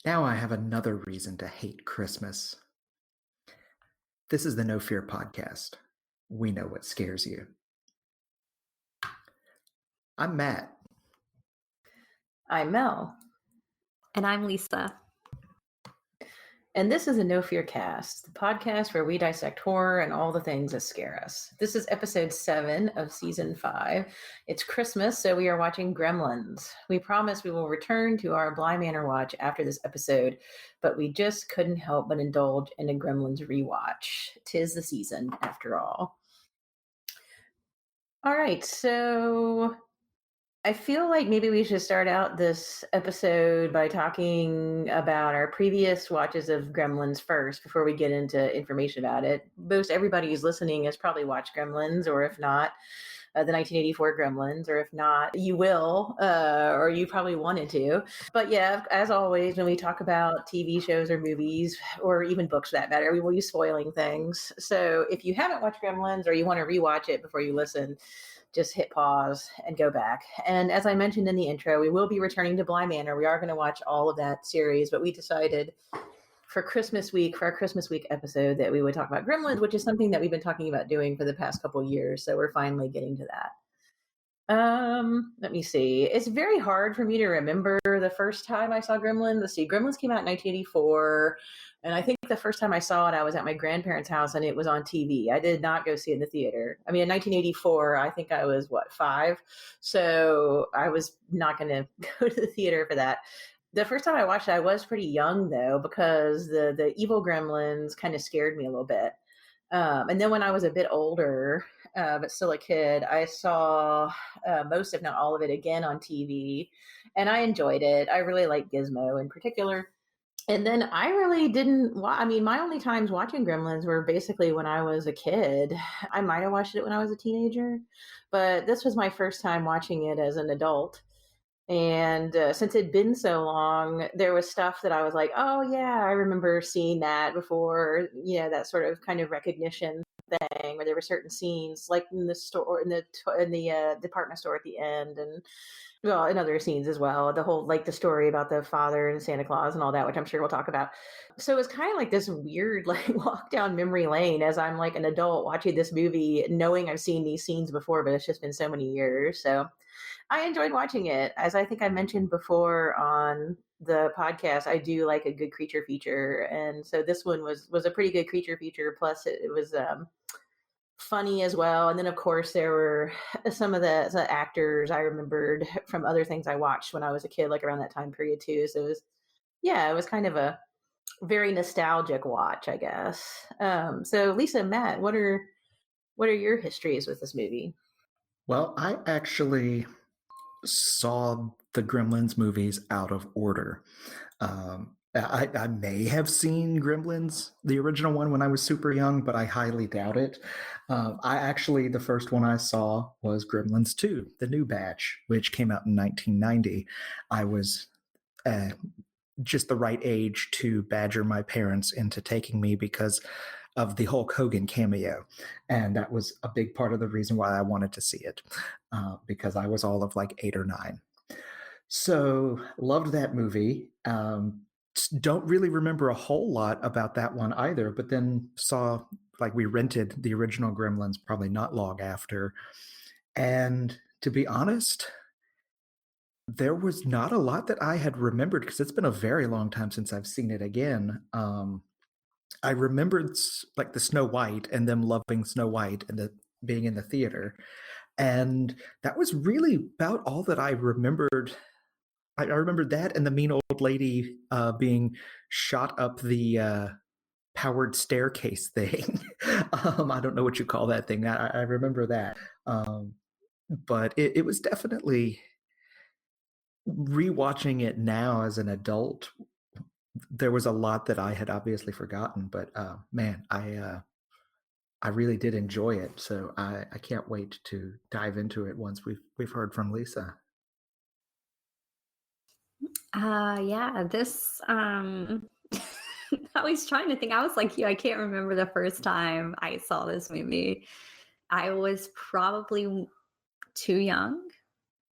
Now I have another reason to hate Christmas. This is the No Fear podcast. We know what scares you. I'm Matt. I'm Mel. And I'm Lisa. And this is a No Fear Cast, the podcast where we dissect horror and all the things that scare us. This is episode 7 of season 5. It's Christmas, so we are watching Gremlins. We promise we will return to our Bly Manor watch after this episode, but we just couldn't help but indulge in a Gremlins rewatch. 'Tis the season, after all. All right, so I feel like maybe we should start out this episode by talking about our previous watches of Gremlins first before we get into information about it. Most everybody who's listening has probably watched Gremlins, or if not, the 1984 Gremlins, or if not, you will, or you probably wanted to. But yeah, as always, when we talk about TV shows or movies, or even books for that matter, we will use spoiling things. So if you haven't watched Gremlins or you want to rewatch it before you listen, just hit pause and go back. And as I mentioned in the intro, we will be returning to Bly Manor. We are going to watch all of that series, but we decided for Christmas week, for our Christmas week episode, that we would talk about Gremlins, which is something that we've been talking about doing for the past couple of years. So we're finally getting to that. Let me see. It's very hard for me to remember the first time I saw Gremlins. Let's see. Gremlins came out in 1984. And I think the first time I saw it, I was at my grandparents' house and it was on TV. I did not go see it in the theater. I mean, in 1984, I think I was, 5? So I was not going to go to the theater for that. The first time I watched it, I was pretty young, though, because the evil Gremlins kind of scared me a little bit. And then when I was a bit older, but still a kid, I saw most, if not all of it, again on TV. And I enjoyed it. I really liked Gizmo in particular. And then I really didn't I mean, my only times watching Gremlins were basically when I was a kid. I might have watched it when I was a teenager, but this was my first time watching it as an adult. And since it'd been so long, there was stuff that I was like, oh, yeah, I remember seeing that before, that sort of kind of recognition thing where there were certain scenes like in the store, in the department store at the end, and well, in other scenes as well, the whole, like the story about the father and Santa Claus and all that, which I'm sure we'll talk about. So it was kind of like this weird, like, walk down memory lane as I'm like an adult watching this movie, knowing I've seen these scenes before, but it's just been so many years. So I enjoyed watching it. As I think I mentioned before on the podcast, I do like a good creature feature. And so this one was a pretty good creature feature. Plus it was funny as well. And then, of course, there were some of the actors I remembered from other things I watched when I was a kid, like around that time period too. So it was kind of a very nostalgic watch, I guess. So Lisa and Matt, what are your histories with this movie? Well, I actually saw the Gremlins movies out of order. I may have seen Gremlins, the original one, when I was super young, but I highly doubt it. The first one I saw was Gremlins 2, the new batch, which came out in 1990. I was just the right age to badger my parents into taking me because of the Hulk Hogan cameo. And that was a big part of the reason why I wanted to see it, because I was all of like 8 or 9. So loved that movie. Don't really remember a whole lot about that one either, but then saw, like, we rented the original Gremlins probably not long after. And to be honest, there was not a lot that I had remembered because it's been a very long time since I've seen it again. I remembered like the Snow White and them loving Snow White and being in the theater. And that was really about all that I remembered. I remembered that and the mean old lady being shot up the powered staircase thing. I don't know what you call that thing. I remember that. But it was definitely, rewatching it now as an adult, there was a lot that I had obviously forgotten, but man, I really did enjoy it. So I can't wait to dive into it once we've heard from Lisa. This I was trying to think. I was like you, I can't remember the first time I saw this movie. I was probably too young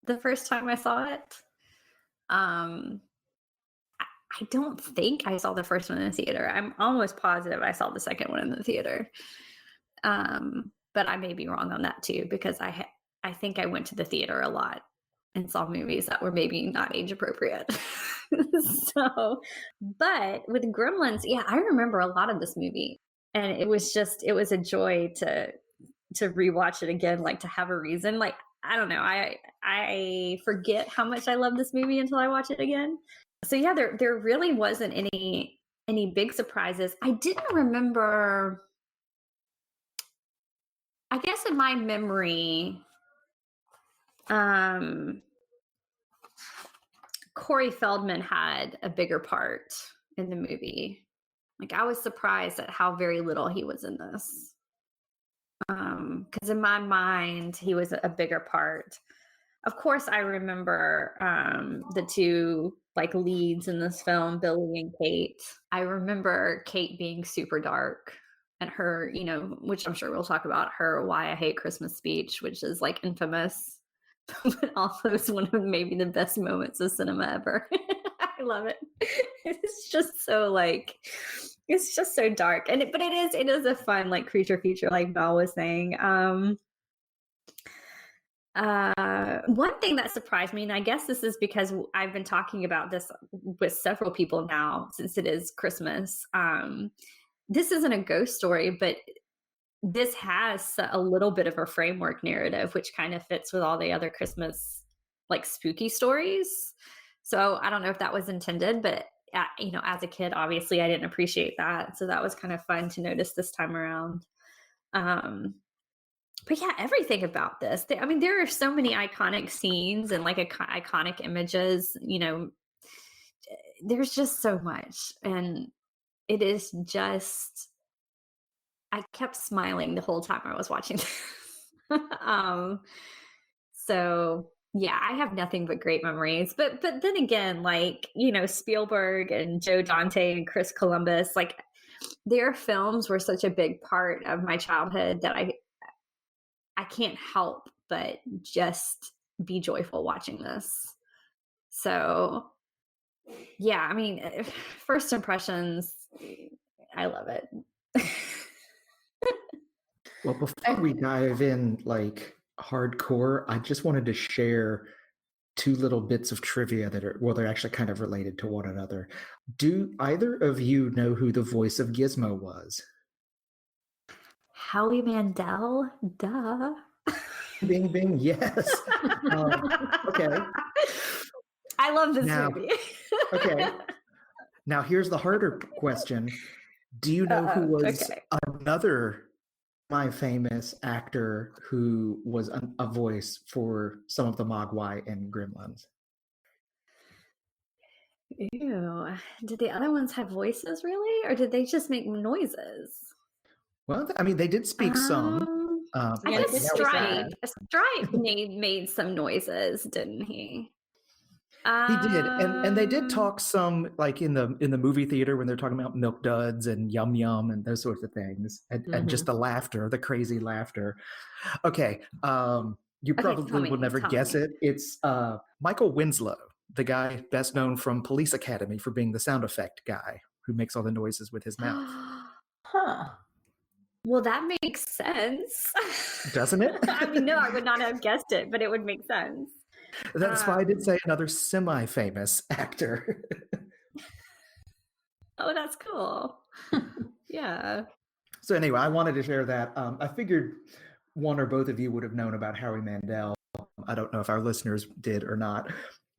the first time I saw it. I don't think I saw the first one in the theater. I'm almost positive I saw the second one in the theater. But I may be wrong on that too, because I think I went to the theater a lot and saw movies that were maybe not age appropriate. So, but with Gremlins, yeah, I remember a lot of this movie, and it was a joy to rewatch it again, like to have a reason. Like, I don't know, I forget how much I love this movie until I watch it again. So yeah, there really wasn't any big surprises. I didn't remember. I guess in my memory, Corey Feldman had a bigger part in the movie. Like, I was surprised at how very little he was in this. Because in my mind, he was a bigger part. Of course, I remember the two like leads in this film, Billy and Kate. I remember Kate being super dark, and her, which I'm sure we'll talk about, her "Why I Hate Christmas" speech, which is like infamous, but also is one of maybe the best moments of cinema ever. I love it. It's just so like, it's just so dark, but it is a fun like creature feature, like Val was saying. One thing that surprised me, and I guess this is because I've been talking about this with several people now since it is Christmas. This isn't a ghost story, but this has a little bit of a framework narrative, which kind of fits with all the other Christmas like spooky stories. So I don't know if that was intended, but as a kid, obviously I didn't appreciate that. So that was kind of fun to notice this time around. But yeah, everything about this. There are so many iconic scenes and like iconic images, there's just so much. And it is just, I kept smiling the whole time I was watching this. So yeah, I have nothing but great memories. But then again, like, Spielberg and Joe Dante and Chris Columbus, like their films were such a big part of my childhood that I can't help but just be joyful watching this. So yeah, first impressions, I love it. Well, before we dive in like hardcore, I just wanted to share two little bits of trivia that they're actually kind of related to one another. Do either of you know who the voice of Gizmo was? Howie Mandel, duh. Bing, bing, yes. Okay. I love this movie. Okay. Now, here's the harder question. Do you know who was another famous actor who was a voice for some of the Mogwai and Gremlins? Ew. Did the other ones have voices, really? Or did they just make noises? Well, they did speak some. I guess Stripe made some noises, didn't he? He did, and they did talk some, like in the movie theater when they're talking about Milk Duds and Yum Yum and those sorts of things, and just the laughter, the crazy laughter. Okay, you probably will never guess it. It's Michael Winslow, the guy best known from Police Academy for being the sound effect guy who makes all the noises with his mouth. Huh. Well, that makes sense. Doesn't it? No, I would not have guessed it, but it would make sense. That's why I did say another semi-famous actor. Oh, that's cool. Yeah. So anyway, I wanted to share that. I figured one or both of you would have known about Howie Mandel. I don't know if our listeners did or not,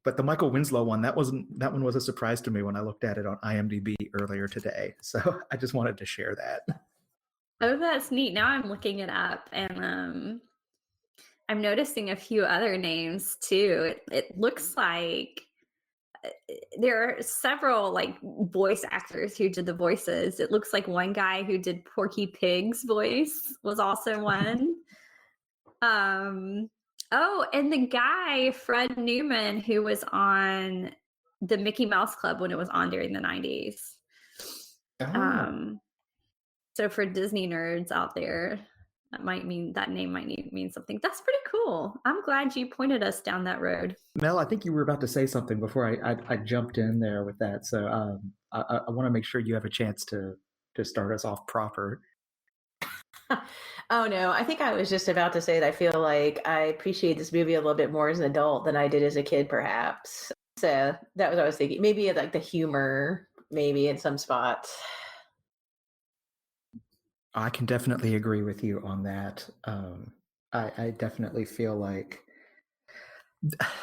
but the Michael Winslow one, that one was a surprise to me when I looked at it on IMDb earlier today. So I just wanted to share that. Oh, that's neat. Now I'm looking it up, and I'm noticing a few other names too. It looks like there are several like voice actors who did the voices. It looks like one guy who did Porky Pig's voice was also one. Oh, and the guy, Fred Newman, who was on the Mickey Mouse Club when it was on during the 90s. Oh. So for Disney nerds out there, that name might mean something. That's pretty cool. I'm glad you pointed us down that road. Mel, I think you were about to say something before I jumped in there with that. So I want to make sure you have a chance to start us off proper. Oh no, I think I was just about to say that I feel like I appreciate this movie a little bit more as an adult than I did as a kid, perhaps. So that was what I was thinking. Maybe like the humor, maybe in some spots. I can definitely agree with you on that. I definitely feel like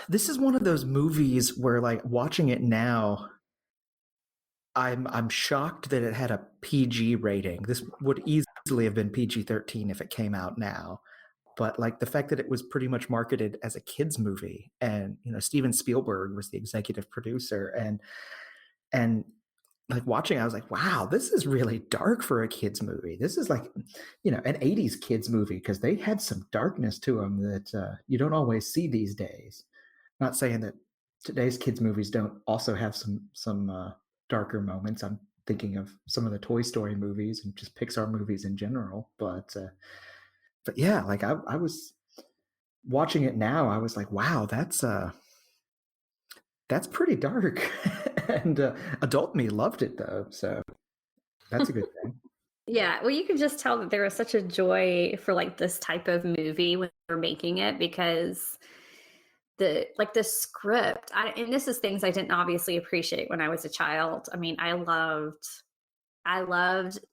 this is one of those movies where, like, watching it now, I'm shocked that it had a PG rating. This would easily have been PG-13 if it came out now. But like the fact that it was pretty much marketed as a kids movie, and Steven Spielberg was the executive producer, and like watching, I was like, wow, this is really dark for a kids movie. This is like, an 80s kids movie, because they had some darkness to them that you don't always see these days. Not saying that today's kids movies don't also have some darker moments. I'm thinking of some of the Toy Story movies and just Pixar movies in general. But yeah, like I was watching it now, I was like, wow, that's pretty dark. And adult me loved it though, so that's a good thing. Yeah, well, you can just tell that there was such a joy for like this type of movie when they were making it, because the script, and this is things I didn't obviously appreciate when I was a child. I mean, I loved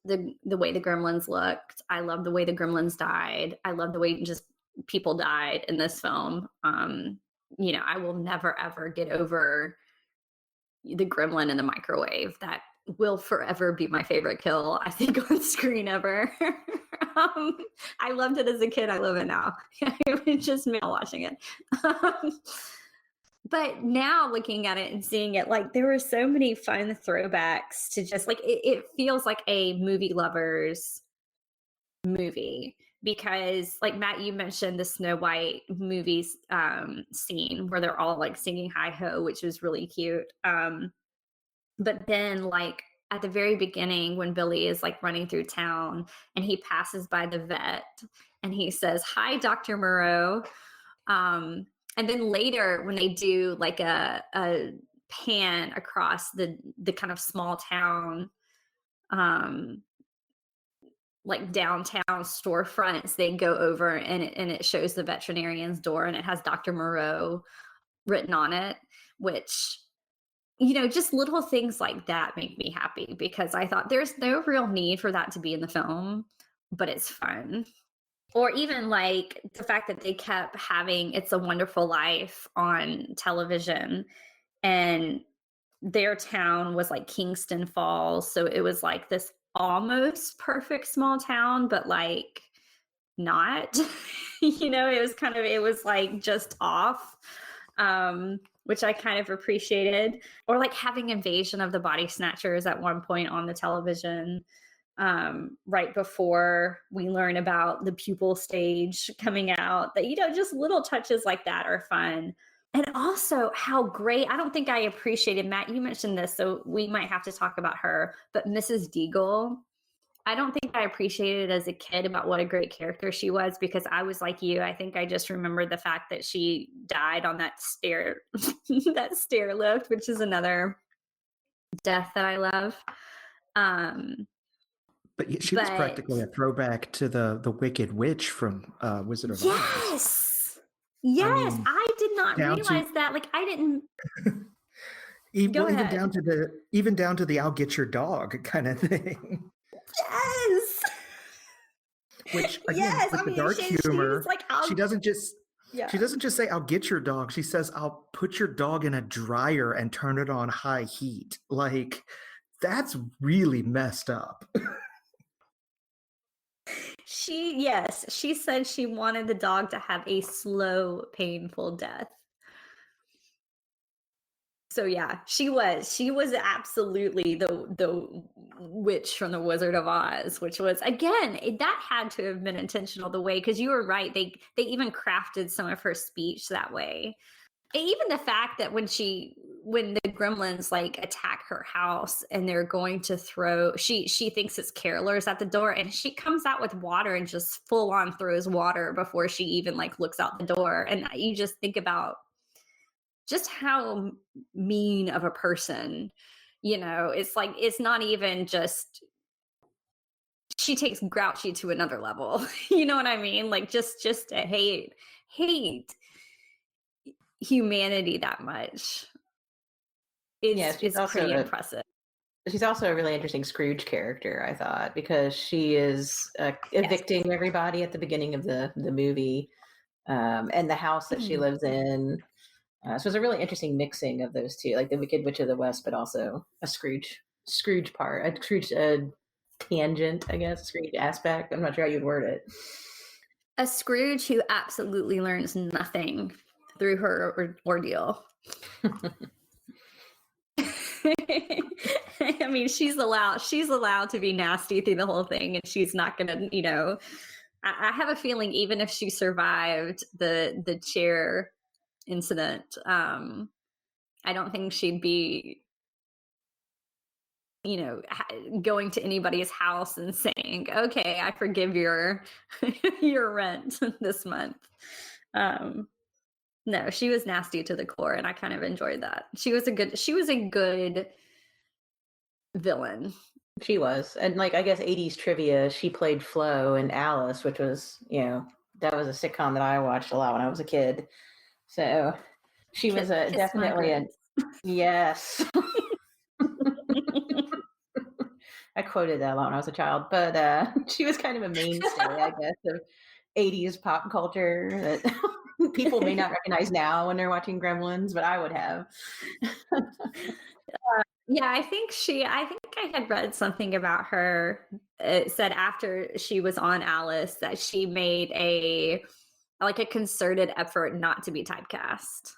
the way the Gremlins looked. I loved the way the Gremlins died. I loved the way just people died in this film. I will never ever get over the gremlin in the microwave. That will forever be my favorite kill, I think, on screen ever. I loved it as a kid. I love it now. It was just me watching it. But now looking at it and seeing it, like, there were so many fun throwbacks to just like, it feels like a movie lover's movie, because like Matt, you mentioned the Snow White movies scene where they're all like singing Hi Ho, which was really cute. But then like at the very beginning, when Billy is like running through town and he passes by the vet and he says, "Hi, Dr. Moreau." And then later when they do like a pan across the kind of small town, like downtown storefronts, they go over and it shows the veterinarian's door and it has Dr. Moreau written on it, which, just little things like that make me happy, because I thought there's no real need for that to be in the film, but it's fun. Or even like the fact that they kept having It's a Wonderful Life on television, and their town was like Kingston Falls. So it was like this almost perfect small town, but like not, it was like just off, which I kind of appreciated. Or like having Invasion of the Body Snatchers at one point on the television, right before we learn about the pupil stage coming out. That, just little touches like that are fun. And also how great, I don't think I appreciated, Matt, you mentioned this, so we might have to talk about her, but Mrs. Deagle, I don't think I appreciated as a kid about what a great character she was, because I was like you. I think I just remembered the fact that she died on that stair, that stair lift, which is another death that I love. But she was practically a throwback to the Wicked Witch from Wizard of Oz. Yes, I did not realize that. Like, I didn't. Even down to the "I'll get your dog" kind of thing. Yes. Which again, with the dark humor, like, she doesn't just say "I'll get your dog." She says, "I'll put your dog in a dryer and turn it on high heat." Like, that's really messed up. She said she wanted the dog to have a slow, painful death. So yeah, she was absolutely the witch from the Wizard of Oz, which was, again, that had to have been intentional, the way, because you were right, they even crafted some of her speech that way. And even the fact that when she when the gremlins like attack her house and they're going to throw, she thinks it's carolers at the door, and she comes out with water and just full on throws water before she even like looks out the door. And you just think about just how mean of a person, it's like, it's not even just, she takes grouchy to another level. You know what I mean? Like just to hate humanity that much. It's pretty impressive. She's also a really interesting Scrooge character, I thought, because she is evicting everybody at the beginning of the movie, and the house that she lives in. So it was a really interesting mixing of those two, like the Wicked Witch of the West, but also a Scrooge part, a Scrooge tangent, I guess, Scrooge aspect. I'm not sure how you'd word it. A Scrooge who absolutely learns nothing through her ordeal. I mean, she's allowed to be nasty through the whole thing, and she's not gonna, I have a feeling even if she survived the chair incident, I don't think she'd be, going to anybody's house and saying, okay, I forgive your your rent this month. No, she was nasty to the core, and I kind of enjoyed that. She was a good villain. She was. And like, I guess 80s trivia, she played Flo in Alice, which was, that was a sitcom that I watched a lot when I was a kid. So she was definitely yes. I quoted that a lot when I was a child, but she was kind of a mainstay, I guess, of 80s pop culture that people may not recognize now when they're watching Gremlins, but I would have. Yeah, I think I had read something about her. It said after she was on Alice that she made a concerted effort not to be typecast.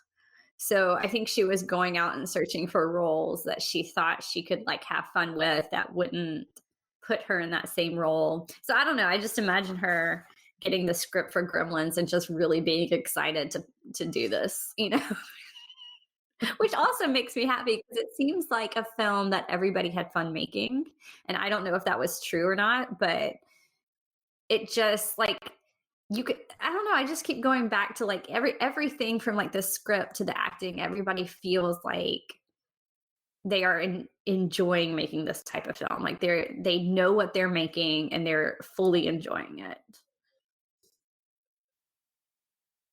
So I think she was going out and searching for roles that she thought she could like have fun with that wouldn't put her in that same role. So I don't know. I just imagine her getting the script for Gremlins and just really being excited to do this, which also makes me happy because it seems like a film that everybody had fun making. And I don't know if that was true or not, but it just like, I don't know, I just keep going back to like everything from like the script to the acting. Everybody feels like they are enjoying making this type of film. Like they know what they're making and they're fully enjoying it,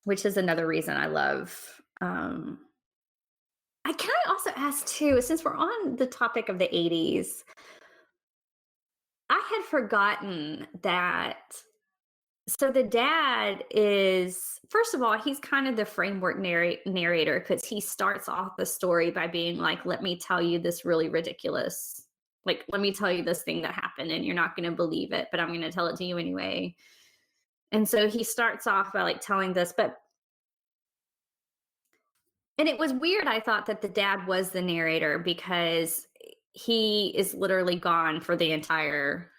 which is another reason I love. Can I also ask too, since we're on the topic of the 80s, I had forgotten that. So the dad is, first of all, he's kind of the framework narrator because he starts off the story by being like, let me tell you this really ridiculous, like, let me tell you this thing that happened and you're not going to believe it, but I'm going to tell it to you anyway. And so he starts off by like telling this, and it was weird. I thought that the dad was the narrator because he is literally gone for the entire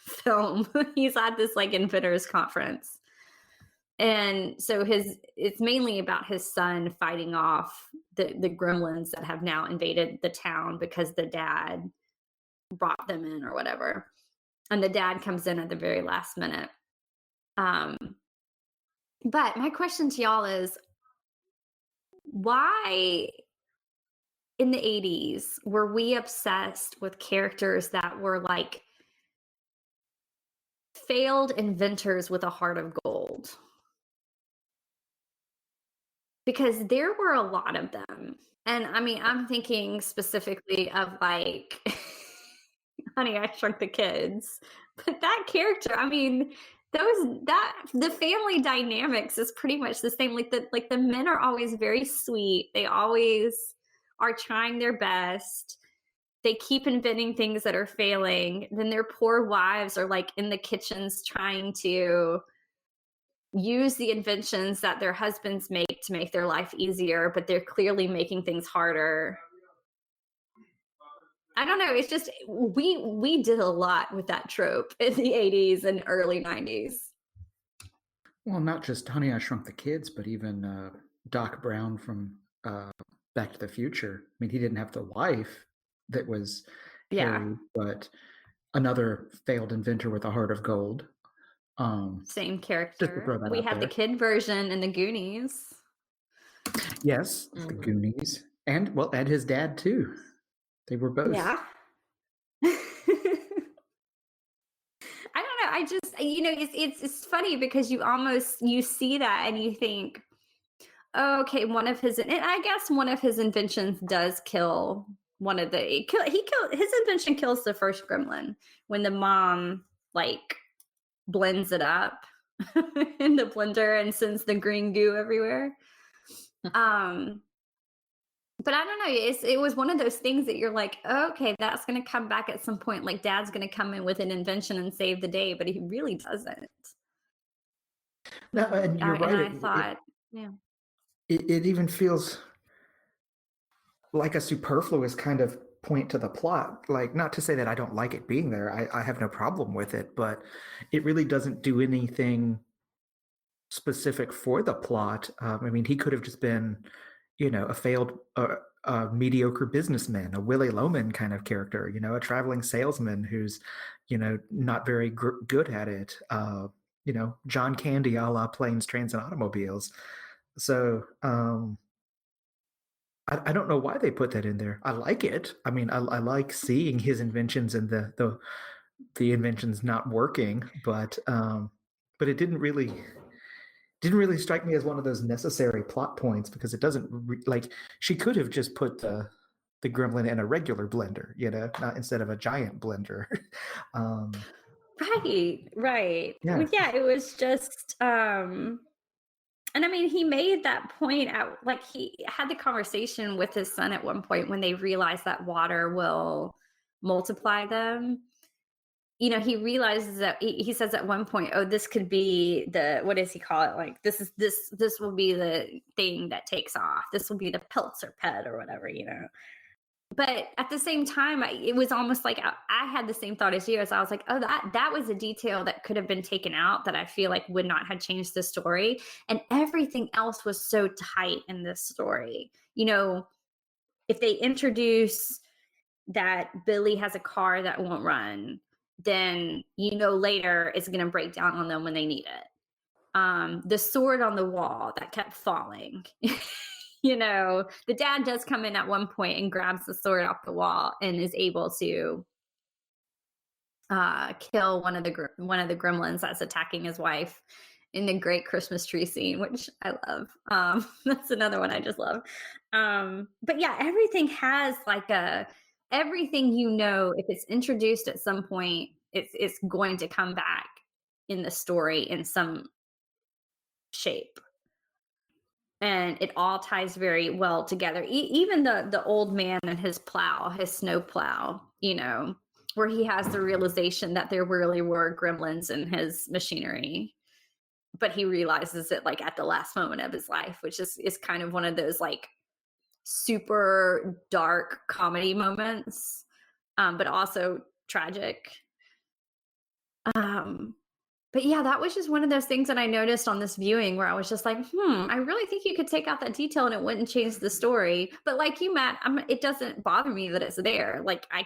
film. He's at this like inventors conference, and so it's mainly about his son fighting off the gremlins that have now invaded the town because the dad brought them in or whatever, and the dad comes in at the very last minute. But my question to y'all is, why in the 80s were we obsessed with characters that were like failed inventors with a heart of gold? Because there were a lot of them. And I mean, I'm thinking specifically of like Honey, I Shrunk the Kids. But that character, I mean, the family dynamics is pretty much the same. Like the men are always very sweet. They always are trying their best. They keep inventing things that are failing. Then their poor wives are like in the kitchens trying to use the inventions that their husbands make to make their life easier, but they're clearly making things harder. I don't know. It's just, we did a lot with that trope in the 80s and early 90s. Well, not just Honey, I Shrunk the Kids, but even Doc Brown from Back to the Future. I mean, he didn't have the wife that was Harry, but another failed inventor with a heart of gold. Same Just to character. throw that We out had the there. kid version in the Goonies. Yes, the Goonies, and his dad too. They were both. Yeah. I don't know. I just, it's funny because you see that and you think, oh, okay, and I guess one of his inventions does kill one of his invention kills the first gremlin when the mom like blends it up in the blender and sends the green goo everywhere. But I don't know. It was one of those things that you're like, oh, okay, that's going to come back at some point. Like Dad's going to come in with an invention and save the day, but he really doesn't. No, and you're right. And I thought, yeah, it even feels like a superfluous kind of point to the plot. Like, not to say that I don't like it being there. I have no problem with it, but it really doesn't do anything specific for the plot. I mean, he could have just been, a failed, mediocre businessman, a Willy Loman kind of character, a traveling salesman who's, not very good at it. John Candy a la Planes, Trains, and Automobiles. So I don't know why they put that in there. I like it. I mean, I like seeing his inventions and the inventions not working, but it didn't really strike me as one of those necessary plot points because it doesn't like she could have just put the gremlin in a regular blender, not instead of a giant blender. Right. Yeah. Well, yeah, it was just and I mean, he made that point out, like he had the conversation with his son at one point when they realized that water will multiply them. He realizes that he says at one point, oh, this could be what does he call it? Like, this will be the thing that takes off. This will be the Peltzer pet or whatever, But at the same time, it was almost like I had the same thought as you. As I was like, oh, that was a detail that could have been taken out that I feel like would not have changed the story. And everything else was so tight in this story. If they introduce that Billy has a car that won't run, then later it's going to break down on them when they need it. The sword on the wall that kept falling. The dad does come in at one point and grabs the sword off the wall and is able to kill one of the gremlins that's attacking his wife in the great Christmas tree scene, which I love. That's another one I just love. But yeah, everything has like everything, if it's introduced at some point, it's going to come back in the story in some shape. And it all ties very well together. Even the old man and his snow plow, where he has the realization that there really were gremlins in his machinery, but he realizes it like at the last moment of his life, which is kind of one of those like super dark comedy moments, but also tragic. But yeah, that was just one of those things that I noticed on this viewing where I was just like, I really think you could take out that detail and it wouldn't change the story. But like you, Matt, it doesn't bother me that it's there. Like I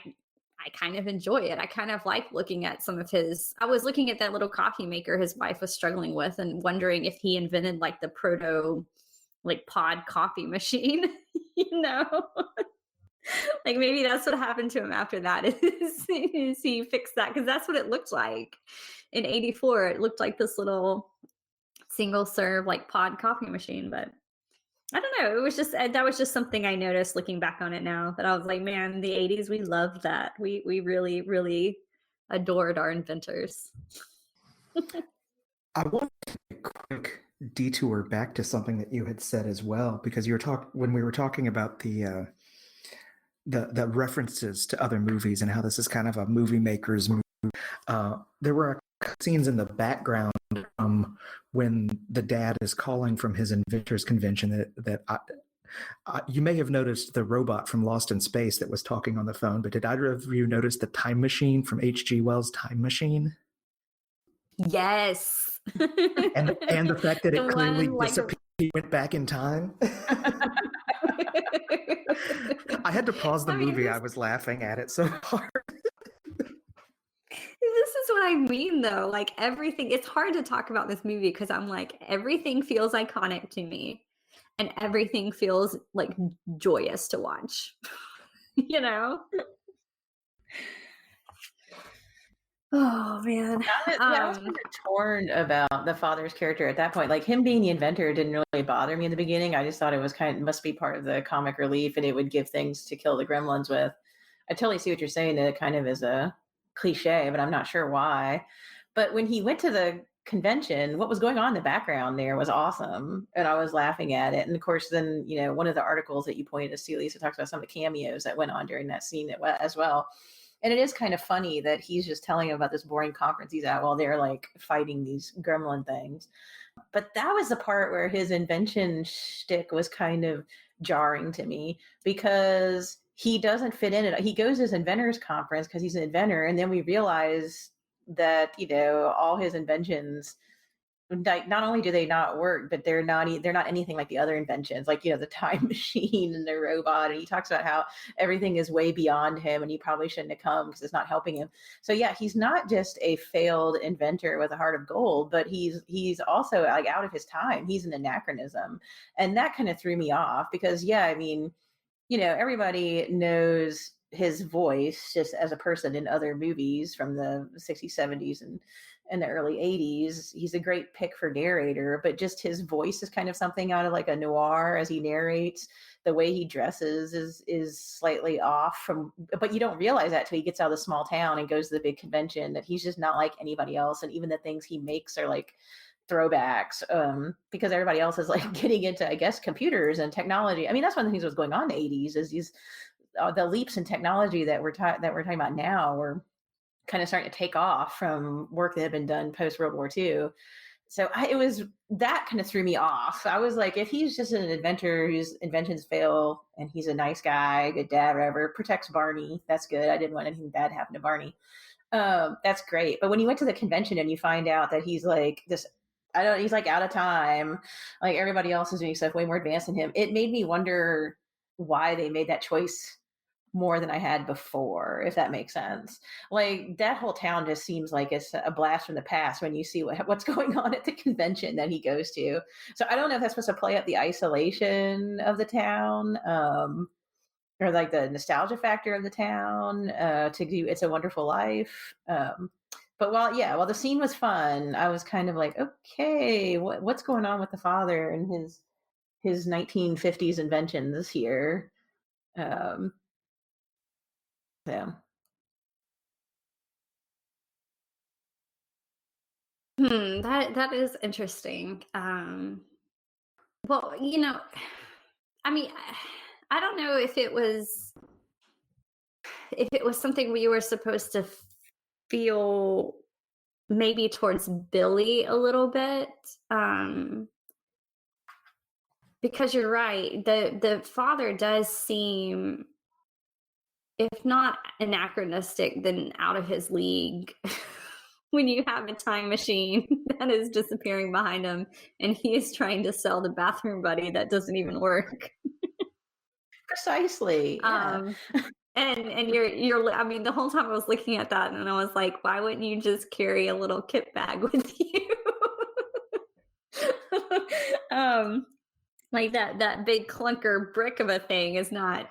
kind of enjoy it. I kind of like looking at I was looking at that little coffee maker his wife was struggling with and wondering if he invented like the proto like pod coffee machine, like maybe that's what happened to him after that is he fixed that, because that's what it looked like in 84. It looked like this little single serve like pod coffee machine. But I don't know, it was just that was just something I noticed looking back on it now, that I was like, man, in the 80s we loved that. We really, really adored our inventors. I want to take a quick detour back to something that you had said as well, because when we were talking about the references to other movies and how this is kind of a movie maker's movie. There were scenes in the background when the dad is calling from his inventors convention that you may have noticed the robot from Lost in Space that was talking on the phone, but did either of you notice the time machine from H.G. Wells' Time Machine? Yes. and the fact that it clearly disappeared, went back in time. I had to pause the I mean, movie. I was laughing at it so hard. this is what I mean, though. Like everything, it's hard to talk about this movie because I'm like, everything feels iconic to me and everything feels like joyous to watch, you know? Oh, man. I was kind of torn about the father's character at that point. Like him being the inventor didn't really bother me in the beginning. I just thought it was must be part of the comic relief and it would give things to kill the gremlins with. I totally see what you're saying. That it kind of is a cliche, but I'm not sure why. But when he went to the convention, what was going on in the background there was awesome. And I was laughing at it. And of course, then, one of the articles that you pointed us to, Lisa, talks about some of the cameos that went on during that scene as well. And it is kind of funny that he's just telling him about this boring conference he's at while they're like fighting these gremlin things. But that was the part where his invention shtick was kind of jarring to me because he doesn't fit in it. He goes to his inventor's conference because he's an inventor. And then we realize that, all his inventions, like, not only do they not work, but they're not anything like the other inventions, like, the time machine and the robot. And he talks about how everything is way beyond him and he probably shouldn't have come because it's not helping him. So yeah, he's not just a failed inventor with a heart of gold, but he's also like out of his time. He's an anachronism. And that kind of threw me off because, yeah, I mean, everybody knows his voice just as a person in other movies from the 60s, 70s, and the early 80s. He's a great pick for narrator, but just his voice is kind of something out of like a noir as he narrates. The way he dresses is slightly off from, but you don't realize that till he gets out of the small town and goes to the big convention, that he's just not like anybody else. And even the things he makes are like throwbacks, because everybody else is like getting into, I guess, computers and technology. I mean, that's one of the things that was going on in the 80s is these the leaps in technology that we're talking about now were kind of starting to take off from work that had been done post World War II. So it was that kind of threw me off. I was like, if he's just an inventor whose inventions fail and he's a nice guy, good dad, whatever, protects Barney, that's good. I didn't want anything bad to happen to Barney. That's great. But when you went to the convention and you find out that he's like this, he's like out of time, like everybody else is doing stuff way more advanced than him. It made me wonder why they made that choice more than I had before, if that makes sense. Like that whole town just seems like it's a blast from the past when you see what's going on at the convention that he goes to. So I don't know if that's supposed to play up the isolation of the town, or like the nostalgia factor of the town, to do It's a Wonderful Life. But while the scene was fun, I was kind of like, okay, what's going on with the father and his 1950s inventions here? Yeah. That is interesting. Well, I mean, I don't know if it was something we were supposed to feel maybe towards Billy a little bit, because you're right. The father does seem, if not anachronistic, then out of his league. When you have a time machine that is disappearing behind him and he is trying to sell the bathroom buddy that doesn't even work. Precisely. Yeah. And you're I mean, the whole time I was looking at that and I was like, why wouldn't you just carry a little kit bag with you? Like that big clunker brick of a thing is not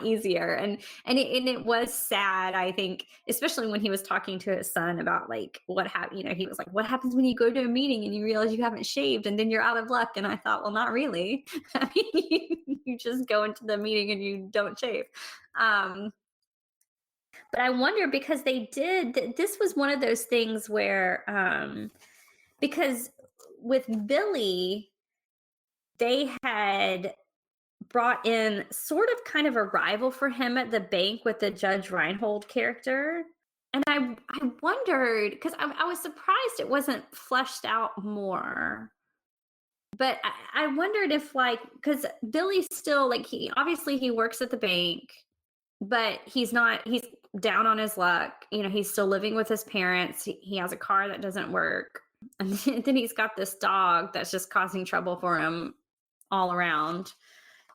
easier. And it was sad, I think, especially when he was talking to his son about like what happened. He was like, what happens when you go to a meeting and you realize you haven't shaved and then you're out of luck? And I thought, well, not really. I mean, you just go into the meeting and you don't shave. But I wonder, because this was one of those things where, because with Billy, they had brought in sort of kind of a rival for him at the bank with the Judge Reinhold character. And I wondered, because I was surprised it wasn't fleshed out more. But I wondered if, like, because Billy's still, like, he works at the bank, but he's down on his luck. He's still living with his parents. He has a car that doesn't work. And then he's got this dog that's just causing trouble for him all around.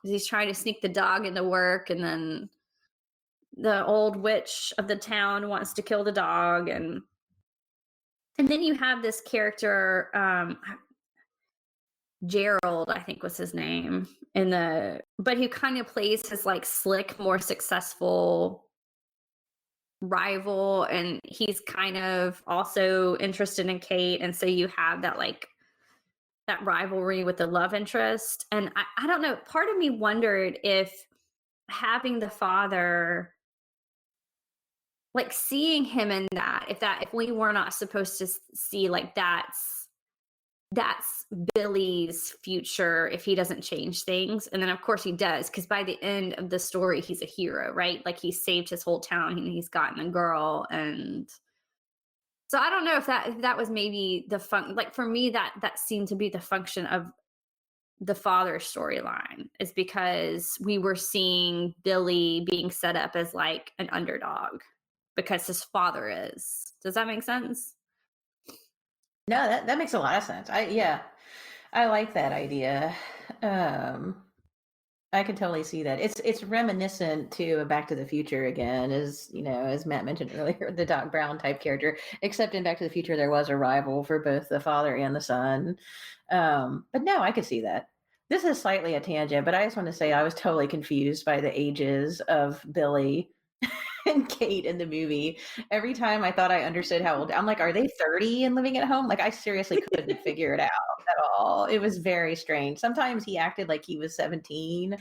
he's trying to sneak the dog into work, and then the old witch of the town wants to kill the dog, and then you have this character, Gerald, I think was his name, but he kind of plays his like slick, more successful rival, and he's kind of also interested in Kate, and so you have that like that rivalry with the love interest. And I don't know, part of me wondered if having the father, like seeing him in that, if we were not supposed to see like that's Billy's future if he doesn't change things. And then of course he does, because by the end of the story he's a hero, right? Like he saved his whole town and he's gotten a girl. And so I don't know if that was maybe like for me that seemed to be the function of the father storyline, is because we were seeing Billy being set up as like an underdog because his father is. Does that make sense? No, that makes a lot of sense. I like that idea. I can totally see that. It's reminiscent to Back to the Future again, as you know, as Matt mentioned earlier, the Doc Brown type character. Except in Back to the Future, there was a rival for both the father and the son. But no, I could see that. This is slightly a tangent, but I just want to say I was totally confused by the ages of Billy and Kate in the movie. Every time I thought I understood how old, I'm like, are they 30 and living at home? Like, I seriously couldn't figure it out at all. It was very strange. Sometimes he acted like he was 17,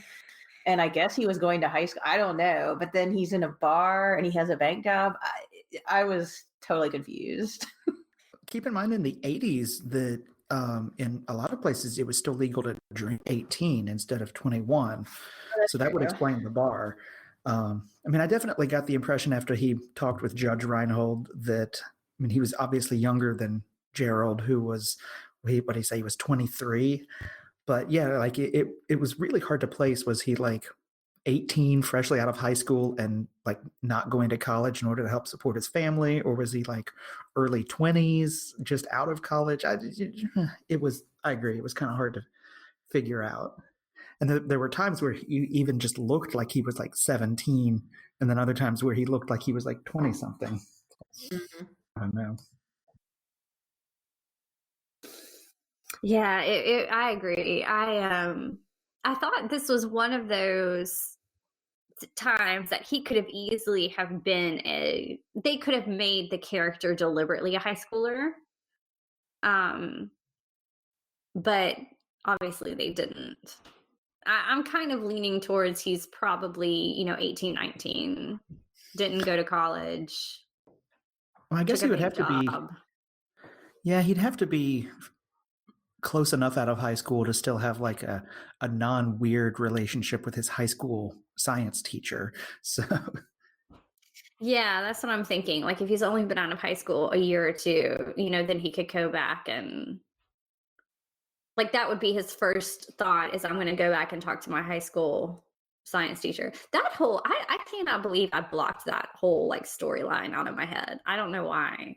and I guess he was going to high school. I don't know. But then he's in a bar and he has a bank job. I was totally confused. Keep in mind, in the 80s, that in a lot of places it was still legal to drink 18 instead of 21. So that would explain the bar. I mean, I definitely got the impression after he talked with Judge Reinhold that, I mean, he was obviously younger than Gerald, who was, what did he say, he was 23. But yeah, like it was really hard to place. Was he like 18, freshly out of high school and like not going to college in order to help support his family? Or was he like early 20s, just out of college? I agree. It was kind of hard to figure out. And there were times where he even just looked like he was like 17, and then other times where he looked like he was like 20 something. Mm-hmm. I don't know. Yeah, I agree. I thought this was one of those times that he could have easily have been they could have made the character deliberately a high schooler. But obviously they didn't. I'm kind of leaning towards he's probably, 18, 19, didn't go to college. Well, I guess he would have to be. Yeah, he'd have to be close enough out of high school to still have like a non-weird relationship with his high school science teacher. So yeah, that's what I'm thinking. Like if he's only been out of high school a year or two, then he could go back and like that would be his first thought, is I'm going to go back and talk to my high school science teacher. That whole, I cannot believe I blocked that whole like storyline out of my head. I don't know why.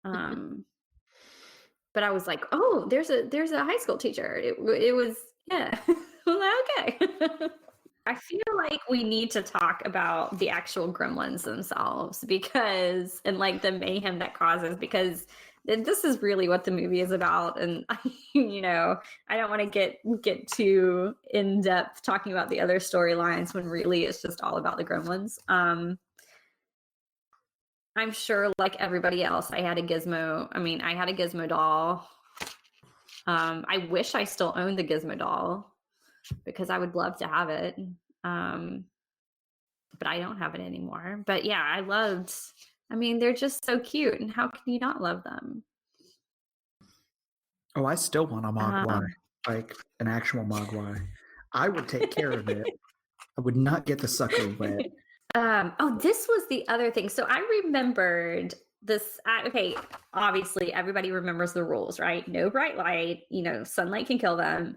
But I was like, oh, there's a high school teacher. It was, yeah. Okay. I feel like we need to talk about the actual gremlins themselves, because, and like the mayhem that causes, because this is really what the movie is about. And I don't want to get too in depth talking about the other storylines when really it's just all about the gremlins. I'm sure, like everybody else, I had a Gizmo. I mean, I had a Gizmo doll. I wish I still owned the Gizmo doll, because I would love to have it. But I don't have it anymore. But yeah, they're just so cute. And how can you not love them? Oh, I still want a Mogwai, like an actual Mogwai. I would take care of it. I would not get the sucker wet. This was the other thing. So I remembered this. Okay, obviously everybody remembers the rules, right? No bright light, sunlight can kill them.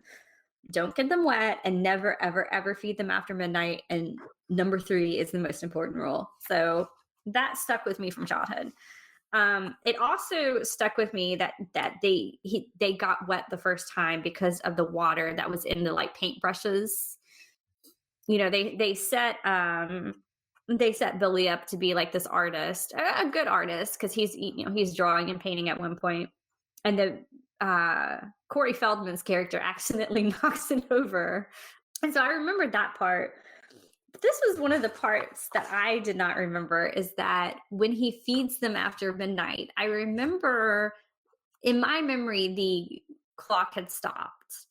Don't get them wet, and never, ever, ever feed them after midnight. And number 3 is the most important rule. So that stuck with me from childhood. It also stuck with me that they got wet the first time because of the water that was in the like paintbrushes they set Billy up to be like this artist, a good artist, because he's drawing and painting at one point, and the Corey Feldman's character accidentally knocks it over, and so I remembered that part. But this was one of the parts that I did not remember, is that when he feeds them after midnight, I remember in my memory the clock had stopped,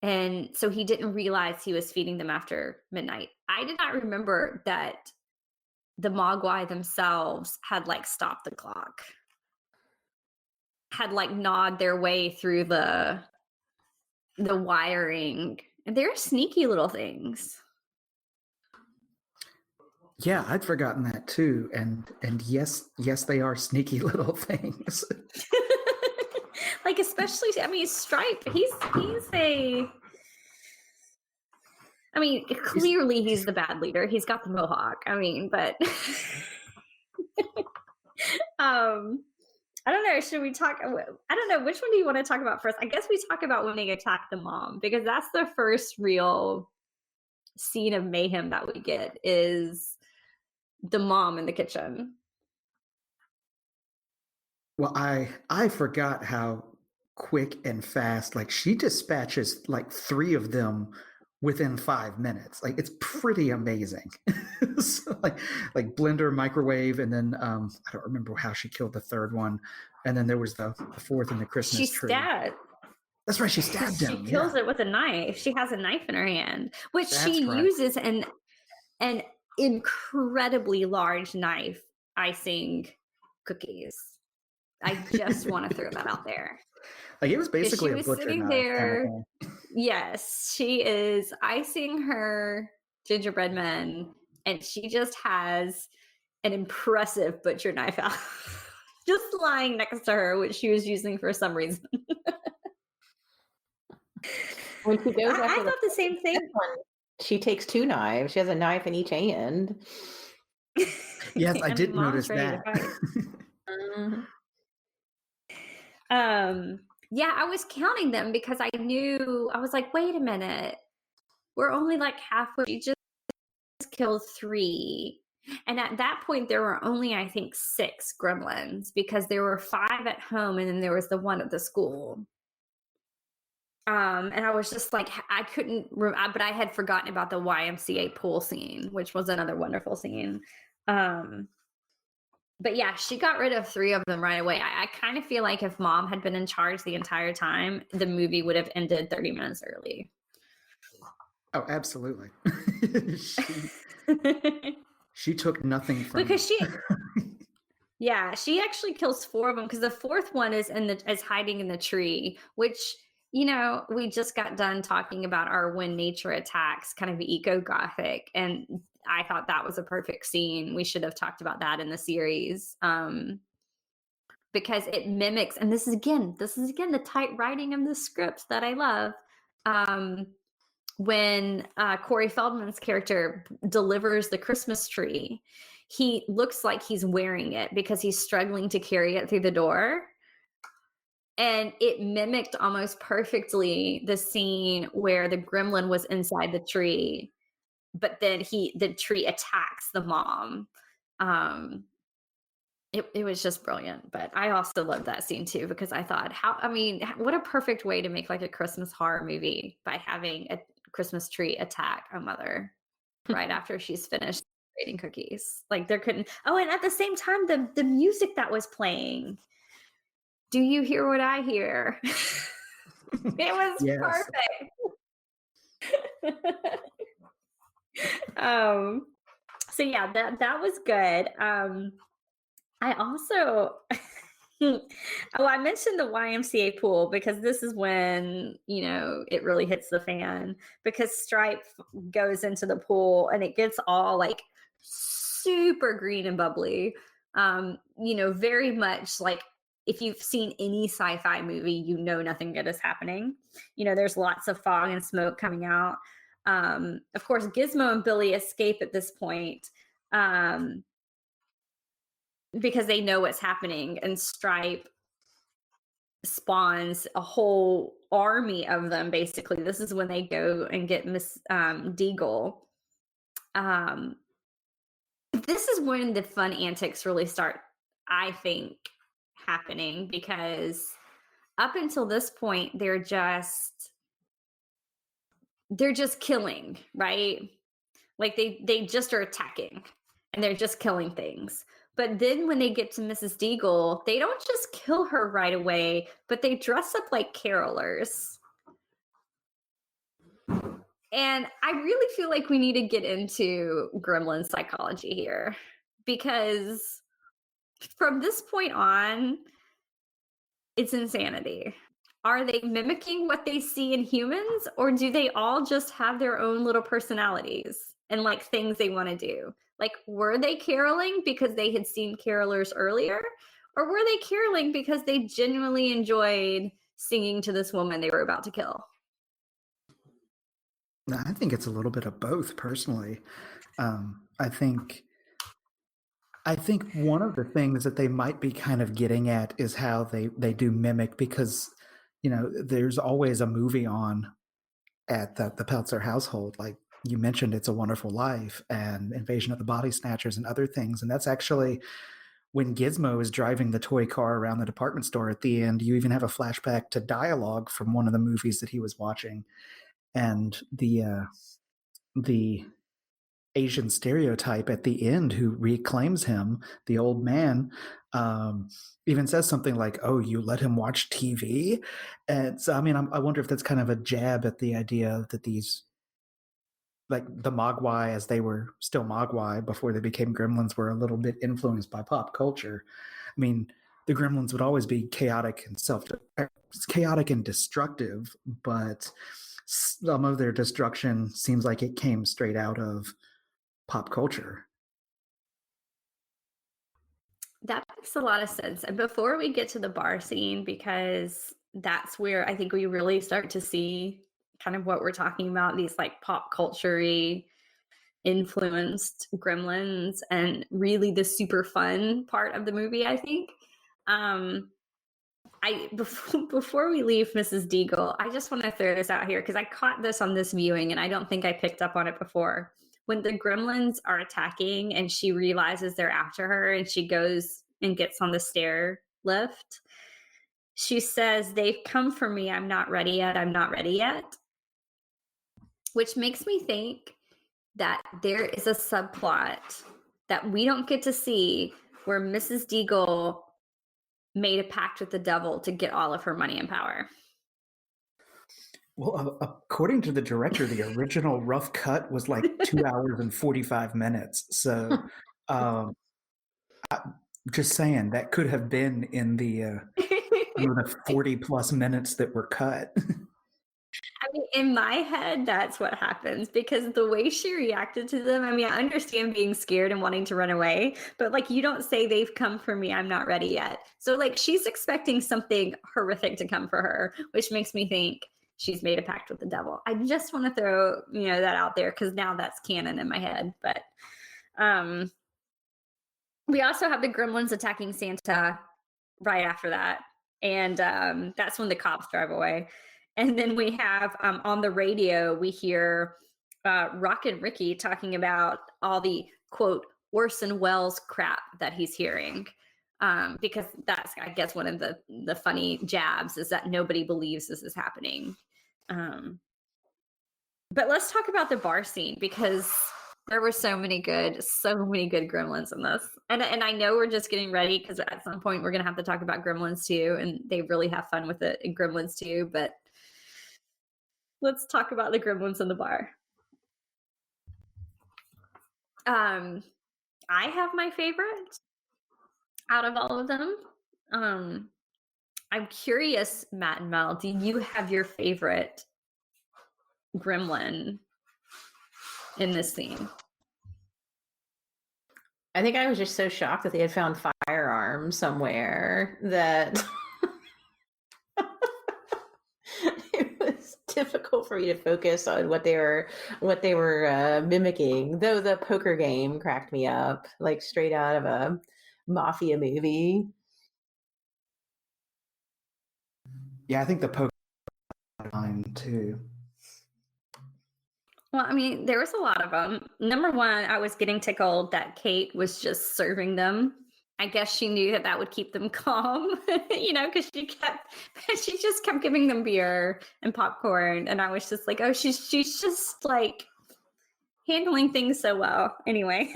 and so he didn't realize he was feeding them after midnight. I did not remember that the Mogwai themselves had like stopped the clock, had like gnawed their way through the wiring, and they're sneaky little things. Yeah, I'd forgotten that too. And yes, they are sneaky little things. Like, especially, I mean, Stripe, he's clearly he's the bad leader. He's got the mohawk. I mean, but I don't know. Should we talk? I don't know. Which one do you want to talk about first? I guess we talk about when they attack the mom, because that's the first real scene of mayhem that we get, is the mom in the kitchen. Well, I forgot how quick and fast, like, she dispatches like 3 of them within 5 minutes. Like, it's pretty amazing. So, like blender, microwave, and then I don't remember how she killed the third one, and then there was the fourth in the Christmas tree. Stabbed. That's right, she stabbed him. She kills it with a knife. She has a knife in her hand, which she correct. uses an incredibly large knife icing cookies. I just want to throw that out there. Like, it was basically a butcher sitting knife there. kind of thing. Yes, she is icing her gingerbread men, and she just has an impressive butcher knife out, just lying next to her, which she was using for some reason. When she goes I thought the same thing. She takes 2 knives. She has a knife in each hand. Yes, I did notice that. Yeah, I was counting them because I was like, wait a minute, we're only like halfway. She just killed 3. And at that point, there were only, I think, 6 gremlins, because there were 5 at home, and then there was the one at the school. And I was just like, I couldn't, but I had forgotten about the YMCA pool scene, which was another wonderful scene. But yeah, she got rid of 3 of them right away. I kind of feel like if Mom had been in charge the entire time, the movie would have ended 30 minutes early. Oh, absolutely. She took nothing from because she actually kills 4 of them, because the 4th one is hiding in the tree, which, we just got done talking about our when nature attacks kind of eco-gothic, and I thought that was a perfect scene. We should have talked about that in the series, because it mimics, and this is again the tight writing of the script that I love. When Corey Feldman's character delivers the Christmas tree, he looks like he's wearing it because he's struggling to carry it through the door. And it mimicked almost perfectly the scene where the gremlin was inside the tree, but then the tree attacks the mom. It was just brilliant. But I also loved that scene too, because I thought, what a perfect way to make like a Christmas horror movie, by having a Christmas tree attack a mother right after she's finished creating cookies. Like, there couldn't. Oh, and at the same time, the music that was playing. Do you hear what I hear? It was perfect. So yeah, that was good. I also I mentioned the YMCA pool, because this is when, it really hits the fan, because Stripe goes into the pool and it gets all like super green and bubbly. Very much like, if you've seen any sci-fi movie, nothing good is happening. There's lots of fog and smoke coming out. Of course, Gizmo and Billy escape at this point, because they know what's happening, and Stripe spawns a whole army of them. Basically, this is when they go and get Miss Deagle, This is when the fun antics really start, I think, happening, because up until this point they're just killing, right? Like they just are attacking and they're just killing things. But then when they get to Mrs. Deagle, they don't just kill her right away, but they dress up like carolers. And I really feel like we need to get into gremlin psychology here, because from this point on, it's insanity. Are they mimicking what they see in humans, or do they all just have their own little personalities and like things they want to do? Like, were they caroling because they had seen carolers earlier, or were they caroling because they genuinely enjoyed singing to this woman they were about to kill? I think it's a little bit of both, personally. I think one of the things that they might be kind of getting at is how they do mimic, because there's always a movie on at the Peltzer household. Like you mentioned, It's a Wonderful Life and Invasion of the Body Snatchers and other things. And that's actually when Gizmo is driving the toy car around the department store at the end. You even have a flashback to dialogue from one of the movies that he was watching. And the Asian stereotype at the end who reclaims him, the old man, even says something like, "Oh, you let him watch TV?" And so, I mean, I wonder if that's kind of a jab at the idea that these, like the Mogwai, as they were still Mogwai before they became Gremlins, were a little bit influenced by pop culture. I mean, the Gremlins would always be chaotic and destructive, but some of their destruction seems like it came straight out of pop culture. That makes a lot of sense. And before we get to the bar scene, because that's where I think we really start to see kind of what we're talking about, these like pop culture-y influenced gremlins, and really the super fun part of the movie, I think. Before we leave Mrs. Deagle, I just want to throw this out here because I caught this on this viewing and I don't think I picked up on it before. When the gremlins are attacking and she realizes they're after her and she goes and gets on the stair lift, she says, "They've come for me. I'm not ready yet. I'm not ready yet." Which makes me think that there is a subplot that we don't get to see where Mrs. Deagle made a pact with the devil to get all of her money and power. Well, according to the director, the original rough cut was like 2 hours and 45 minutes. So, just saying, that could have been in the 40 plus minutes that were cut. I mean, in my head, that's what happens, because the way she reacted to them, I mean, I understand being scared and wanting to run away, but like, you don't say, "They've come for me. I'm not ready yet." So like, she's expecting something horrific to come for her, which makes me think she's made a pact with the devil. I just want to throw, that out there, because now that's canon in my head. But we also have the gremlins attacking Santa right after that. And that's when the cops drive away. And then we have on the radio, we hear Rockin' Ricky talking about all the, quote, Orson Welles crap that he's hearing. Because that's, I guess, one of the funny jabs is that nobody believes this is happening. But let's talk about the bar scene, because there were so many good gremlins in this. And I know we're just getting ready, because at some point we're going to have to talk about Gremlins 2, and they really have fun with it in Gremlins 2. But let's talk about the gremlins in the bar. I have my favorite out of all of them. I'm curious, Matt and Mel, do you have your favorite gremlin in this scene? I think I was just so shocked that they had found firearms somewhere that it was difficult for me to focus on what they were mimicking. Though the poker game cracked me up, like straight out of a mafia movie. Yeah, I think the poker line too. Well, I mean, there was a lot of them. Number one, I was getting tickled that Kate was just serving them. I guess she knew that that would keep them calm, because she just kept giving them beer and popcorn, and I was just like, oh, she's just like handling things so well. Anyway,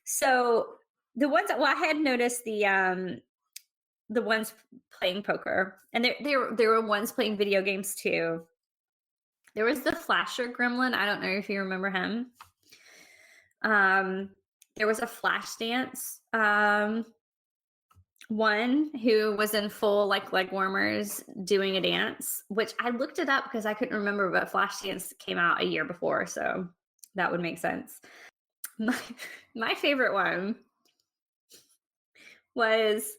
so I had noticed the ones playing poker, and there were ones playing video games too. There was the Flasher Gremlin. I don't know if you remember him. There was a Flashdance one who was in full leg warmers doing a dance, which I looked it up because I couldn't remember, but Flashdance came out a year before, so that would make sense. My favorite one was,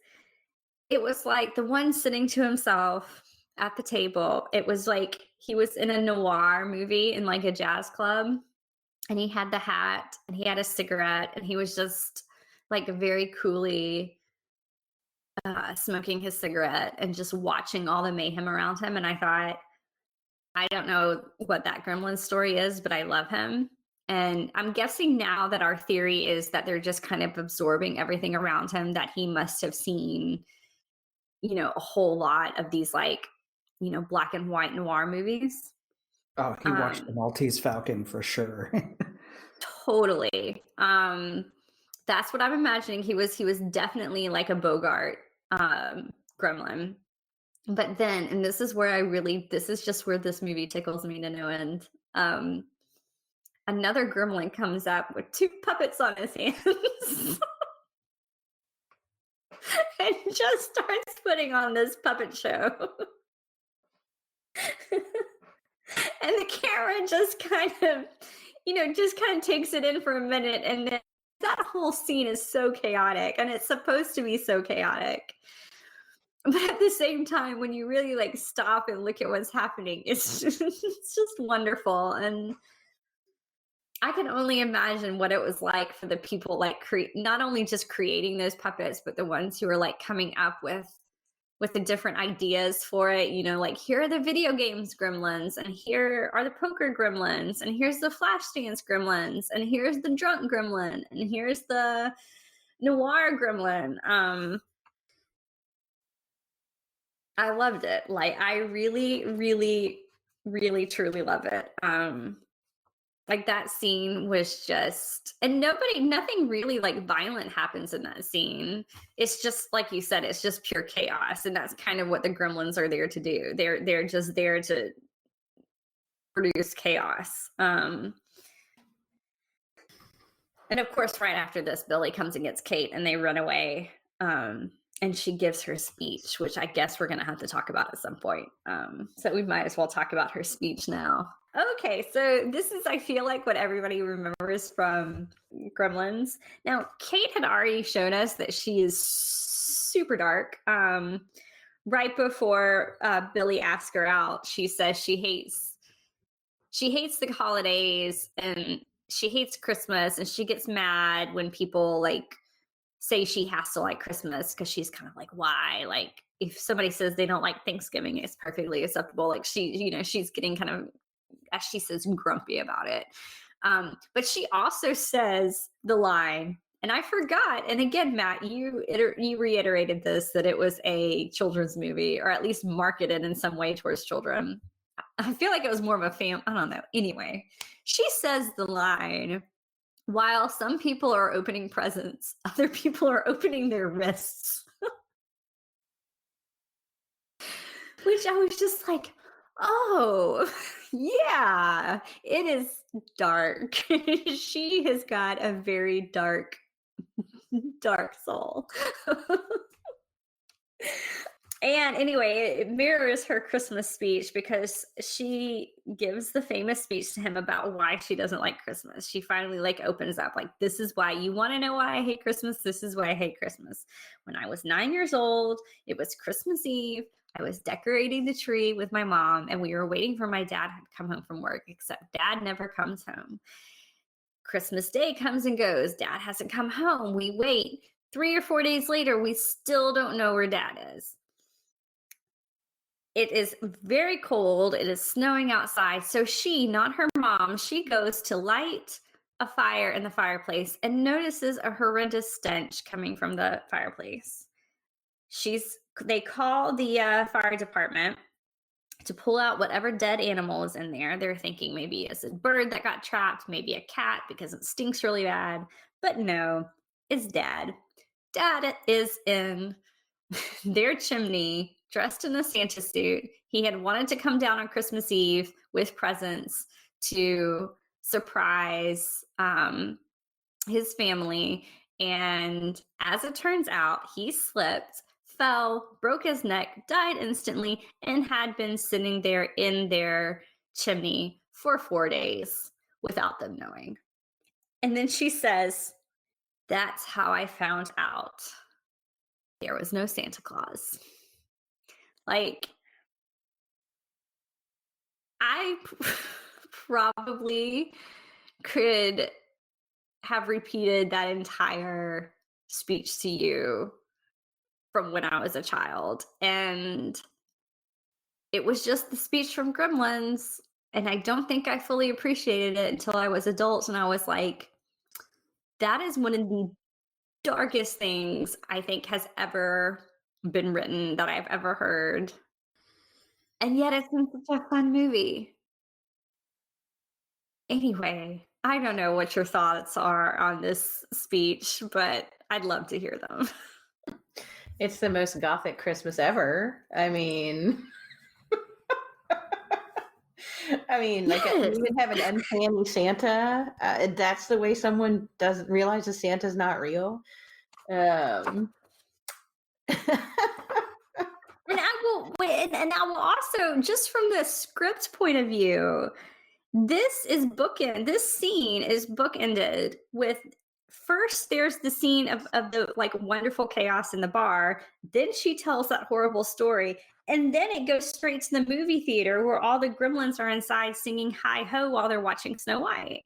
it was like the one sitting to himself at the table. It was like he was in a noir movie in like a jazz club, and he had the hat and he had a cigarette, and he was just like very coolly smoking his cigarette and just watching all the mayhem around him. And I thought, I don't know what that Gremlin story is, but I love him. And I'm guessing now that our theory is that they're just kind of absorbing everything around him, that he must have seen, a whole lot of these black and white noir movies. Oh, he watched the Maltese Falcon for sure. Totally. That's what I'm imagining. He was definitely like a Bogart gremlin. But then, and this is just where this movie tickles me to no end. Another gremlin comes up with two puppets on his hands and just starts putting on this puppet show. And the camera just kind of takes it in for a minute, and then that whole scene is so chaotic, and it's supposed to be so chaotic. But at the same time, when you really stop and look at what's happening, it's just wonderful. And I can only imagine what it was like for the people not only just creating those puppets, but the ones who were coming up with the different ideas for it. Here are the video games gremlins, and here are the poker gremlins, and here's the Flashdance gremlins, and here's the drunk gremlin, and here's the noir gremlin. I loved it. I really, really, really, truly love it. That scene was just, and nothing really violent happens in that scene. It's just, like you said, it's just pure chaos. And that's kind of what the gremlins are there to do. They're just there to produce chaos. And of course, right after this, Billy comes and gets Kate, and they run away. And she gives her speech, which I guess we're going to have to talk about at some point. So we might as well talk about her speech now. Okay, so this is, I feel like, what everybody remembers from Gremlins. Now, Kate had already shown us that she is super dark. Right before Billy asks her out, she says she hates the holidays, and she hates Christmas, and she gets mad when people say she has to like Christmas, because she's kind of like, why? If somebody says they don't like Thanksgiving, it's perfectly acceptable. She's getting kind of, as she says, grumpy about it. But she also says the line, and I forgot, and again, Matt, you reiterated this, that it was a children's movie, or at least marketed in some way towards children. I feel like it was more of a I don't know. Anyway, she says the line, while some people are opening presents, other people are opening their wrists. Which I was just like, oh, yeah, it is dark. She has got a very dark soul. And anyway, it mirrors her Christmas speech, because she gives the famous speech to him about why she doesn't like Christmas. She finally opens up, this is why. You want to know why I hate Christmas? This is why I hate Christmas. When I was 9 years old, it was Christmas Eve. I was decorating the tree with my mom, and we were waiting for my dad to come home from work, except Dad never comes home. Christmas Day comes and goes. Dad hasn't come home. We wait. 3 or 4 days later, we still don't know where Dad is. it is very cold. It is snowing outside. So she, not her mom, she goes to light a fire in the fireplace and notices a horrendous stench coming from the fireplace. They call the fire department to pull out whatever dead animal is in there. They're thinking maybe it's a bird that got trapped, maybe a cat because it stinks really bad. But no, it's Dad. Dad is in their chimney dressed in a Santa suit. He had wanted to come down on Christmas Eve with presents to surprise his family. And as it turns out, he slipped, fell, broke his neck, died instantly, and had been sitting there in their chimney for 4 days without them knowing. And then she says, "That's how I found out there was no Santa Claus." Like, I probably could have repeated that entire speech to you from when I was a child. And it was just the speech from Gremlins. And I don't think I fully appreciated it until I was adult. And I was like, that is one of the darkest things I think has ever been written that I've ever heard. And yet it's been such a fun movie. Anyway, I don't know what your thoughts are on this speech, but I'd love to hear them. It's the most gothic Christmas ever. I mean, like you Yes. would have an uncanny Santa. That's the way someone doesn't realize that Santa's not real. And I will wait, and I will also, just from the script point of view, this scene is bookended with, first there's the scene of the like wonderful chaos in the bar, then she tells that horrible story, and then it goes straight to the movie theater where all the gremlins are inside singing hi ho while they're watching Snow White.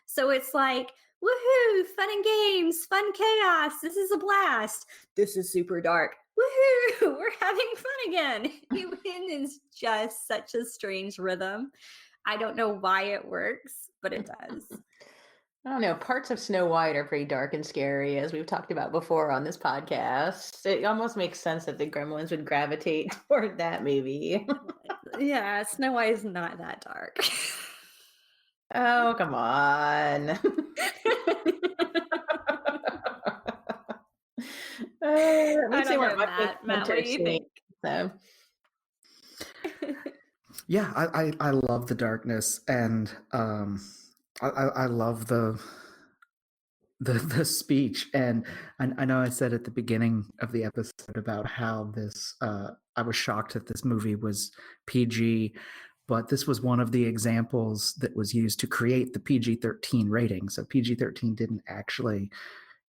So it's like, woohoo, fun and games, fun chaos, this is a blast, this is super dark, woohoo, we're having fun again. It is just such a strange rhythm. I don't know why it works, but it does. I don't know. Parts of Snow White are pretty dark and scary, as we've talked about before on this podcast. It almost makes sense that the Gremlins would gravitate toward that movie. Yeah, Snow White is not that dark. Oh, come on. At least they weren't Matt, what do you think? So. Yeah, I love the darkness, and I love the speech. And I know I said at the beginning of the episode about how this I was shocked that this movie was PG, but this was one of the examples that was used to create the PG-13 rating. So PG-13 didn't actually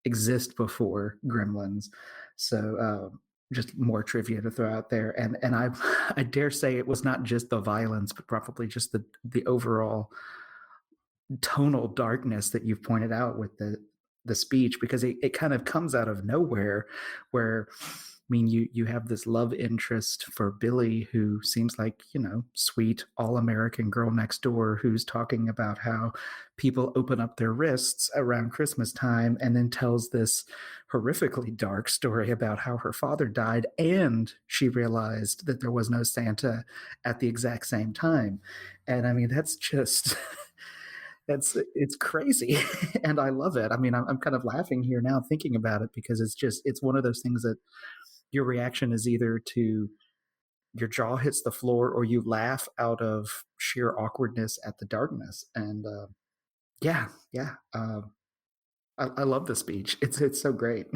exist before Gremlins. So just more trivia to throw out there. And I dare say it was not just the violence, but probably just the overall tonal darkness that you've pointed out with the speech, because it kind of comes out of nowhere, where you have this love interest for Billy, who seems like, sweet all-American girl next door, who's talking about how people open up their wrists around Christmas time, and then tells this horrifically dark story about how her father died and she realized that there was no Santa at the exact same time. And I mean, that's just it's crazy. And I love it. I mean, I'm kind of laughing here now thinking about it, because it's one of those things that your reaction is either to your jaw hits the floor, or you laugh out of sheer awkwardness at the darkness. And I love the speech. It's so great.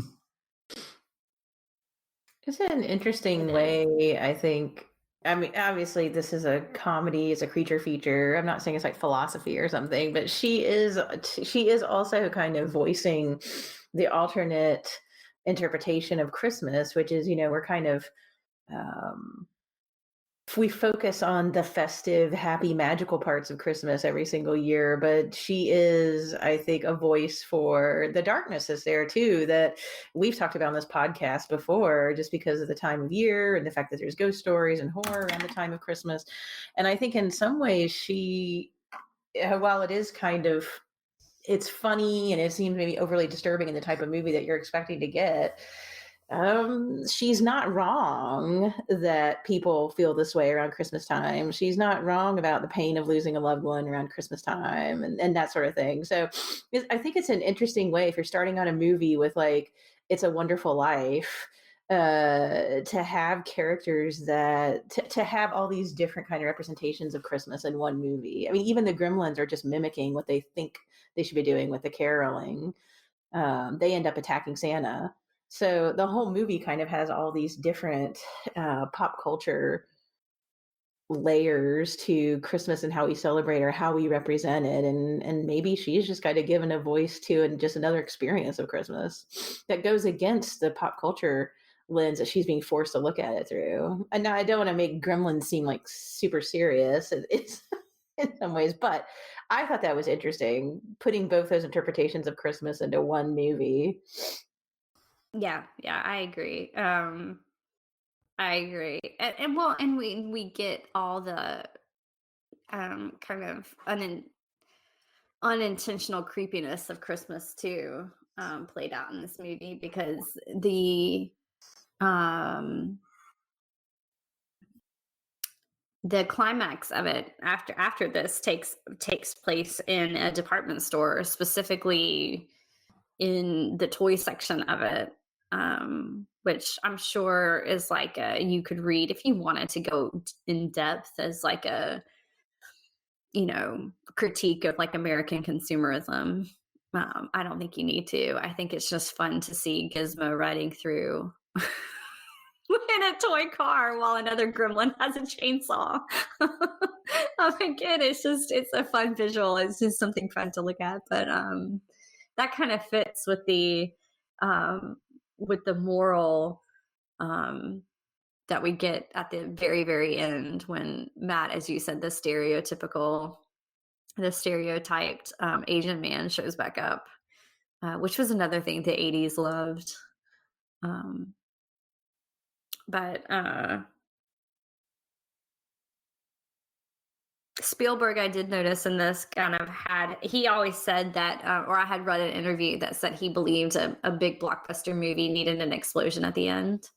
It's an interesting way, I think. I mean, obviously, this is a comedy, it's a creature feature. I'm not saying it's like philosophy or something, but she is also kind of voicing the alternate interpretation of Christmas, which is, we're kind of we focus on the festive, happy, magical parts of Christmas every single year, but she is, I think, a voice for the darkness is there too, that we've talked about on this podcast before, just because of the time of year and the fact that there's ghost stories and horror around the time of Christmas. And I think in some ways she, while it is kind of, it's funny and it seems maybe overly disturbing in the type of movie that you're expecting to get, she's not wrong that people feel this way around Christmas time. She's not wrong about the pain of losing a loved one around Christmas time and that sort of thing. So I think it's an interesting way if you're starting on a movie with like It's a Wonderful Life, to have characters that to have all these different kind of representations of Christmas in one movie. I mean, even the Gremlins are just mimicking what they think they should be doing with the caroling. They end up attacking Santa. So the whole movie kind of has all these different pop culture layers to Christmas and how we celebrate or how we represent it. And maybe she's just kind of given a voice to and just another experience of Christmas that goes against the pop culture lens that she's being forced to look at it through. And now I don't want to make Gremlins seem like super serious. It's in some ways, but I thought that was interesting, putting both those interpretations of Christmas into one movie. Yeah, I agree. I agree. And well, and we get all the kind of unintentional creepiness of Christmas too, played out in this movie, because the climax of it after this takes place in a department store, specifically in the toy section of it, which I'm sure is like you could read if you wanted to go in depth as like a critique of like American consumerism. I don't think you need to. I think it's just fun to see Gizmo riding through in a toy car while another gremlin has a chainsaw. Again, it's a fun visual. It's just something fun to look at. But that kind of fits with the moral that we get at the very, very end when Matt, as you said, the stereotyped Asian man shows back up, which was another thing the 80s loved. But Spielberg, I did notice in this, kind of he always said that, or I had read an interview that said he believed a big blockbuster movie needed an explosion at the end.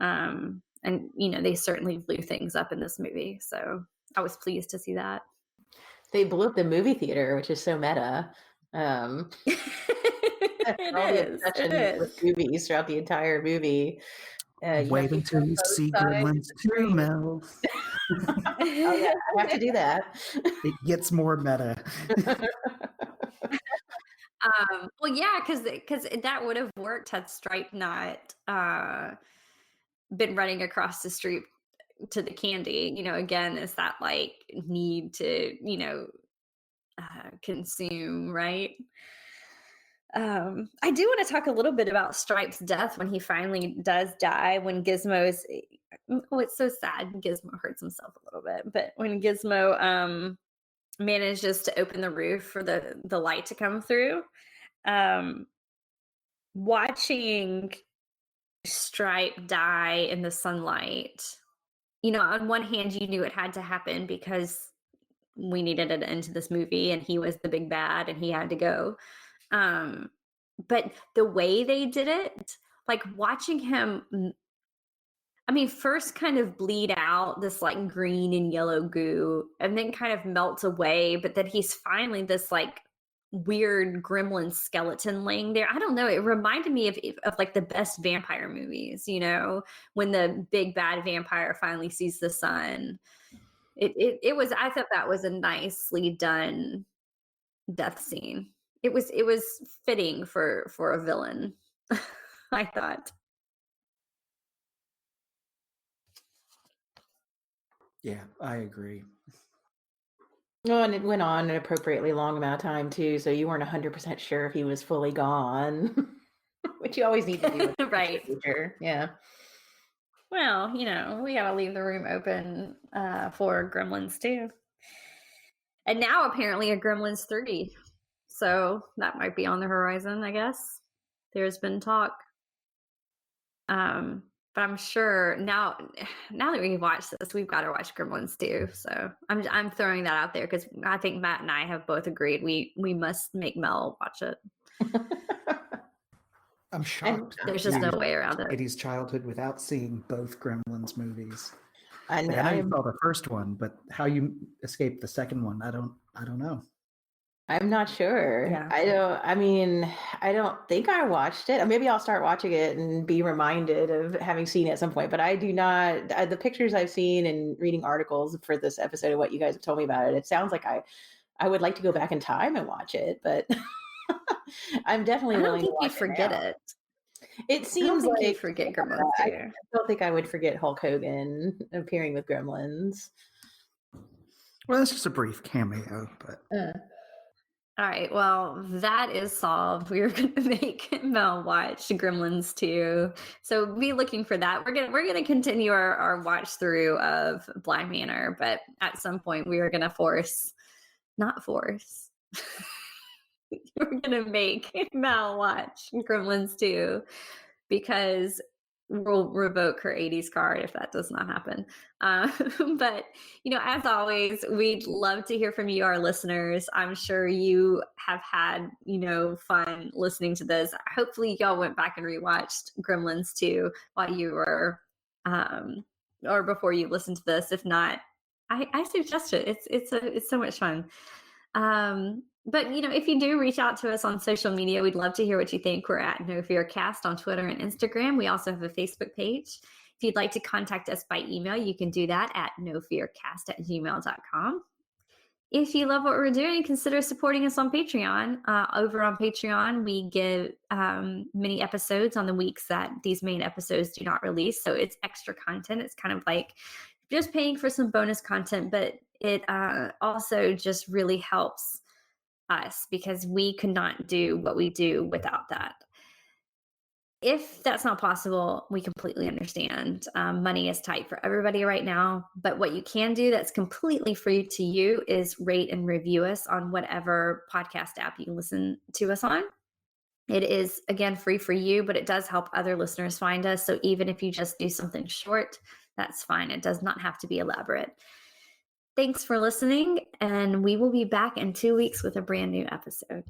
And, they certainly blew things up in this movie. So I was pleased to see that. They blew up the movie theater, which is so meta. It is. With movies throughout the entire movie. Wait until you see Gremlins 2, Mel. Oh, yeah, I have to do that. It gets more meta. Well, yeah, because that would have worked had Stripe not been running across the street to the candy. Again, is that like need to consume, right? I do want to talk a little bit about Stripe's death when he finally does die. When Gizmo's, it's so sad. Gizmo hurts himself a little bit, but when Gizmo manages to open the roof for the light to come through, watching Stripe die in the sunlight, on one hand, you knew it had to happen because we needed an end to this movie, and he was the big bad, and he had to go. But the way they did it, like watching him, first kind of bleed out this like green and yellow goo, and then kind of melts away. But then he's finally this like weird gremlin skeleton laying there. I don't know. It reminded me of like the best vampire movies, when the big bad vampire finally sees the sun. It was, I thought that was a nicely done death scene. It was fitting for a villain, I thought. Yeah, I agree. Oh, and it went on an appropriately long amount of time too, so you weren't 100% sure if he was fully gone, which you always need to do. Right. Yeah. Well, we got to leave the room open for Gremlins too. And now apparently a Gremlins 3. So that might be on the horizon, I guess. There's been talk. But I'm sure now that we've watched this, we've got to watch Gremlins too. So I'm throwing that out there because I think Matt and I have both agreed we must make Mel watch it. I'm shocked. There's just no way around it. Katie's childhood without seeing both Gremlins movies. And I know you saw the first one, but how you escaped the second one, I don't know. I'm not sure. Yeah. I don't think I watched it. Maybe I'll start watching it and be reminded of having seen it at some point. But I do not. The pictures I've seen and reading articles for this episode of what you guys have told me about it, it sounds like I would like to go back in time and watch it. But I'm definitely I don't willing to think watch you'd forget now. it. It seems I don't think like you'd forget Gremlins I too. don't think I would forget Hulk Hogan appearing with Gremlins. Well, it's just a brief cameo, but All right, well, that is solved. We're going to make Mel watch Gremlins 2. So be looking for that. We're gonna continue our watch through of Bly Manor, but at some point we are gonna we're gonna make Mel watch Gremlins 2 because we'll revoke her 80s card if that does not happen. But, as always, we'd love to hear from you, our listeners. I'm sure you have had, fun listening to this. Hopefully y'all went back and rewatched Gremlins 2 while you were, or before you listened to this. If not, I suggest it. It's so much fun. But if you do reach out to us on social media, we'd love to hear what you think. We're at No Fear Cast on Twitter and Instagram. We also have a Facebook page. If you'd like to contact us by email, you can do that at nofearcast@gmail.com. If you love what we're doing, consider supporting us on Patreon. Over on Patreon, we give mini episodes on the weeks that these main episodes do not release. So it's extra content. It's kind of like just paying for some bonus content, but it also just really helps us because we could not do what we do without that. If that's not possible, we completely understand. Money is tight for everybody right now, but what you can do that's completely free to you is rate and review us on whatever podcast app you listen to us on. It is, again, free for you, but it does help other listeners find us. So even if you just do something short, that's fine. It does not have to be elaborate. Thanks for listening, and we will be back in 2 weeks with a brand new episode.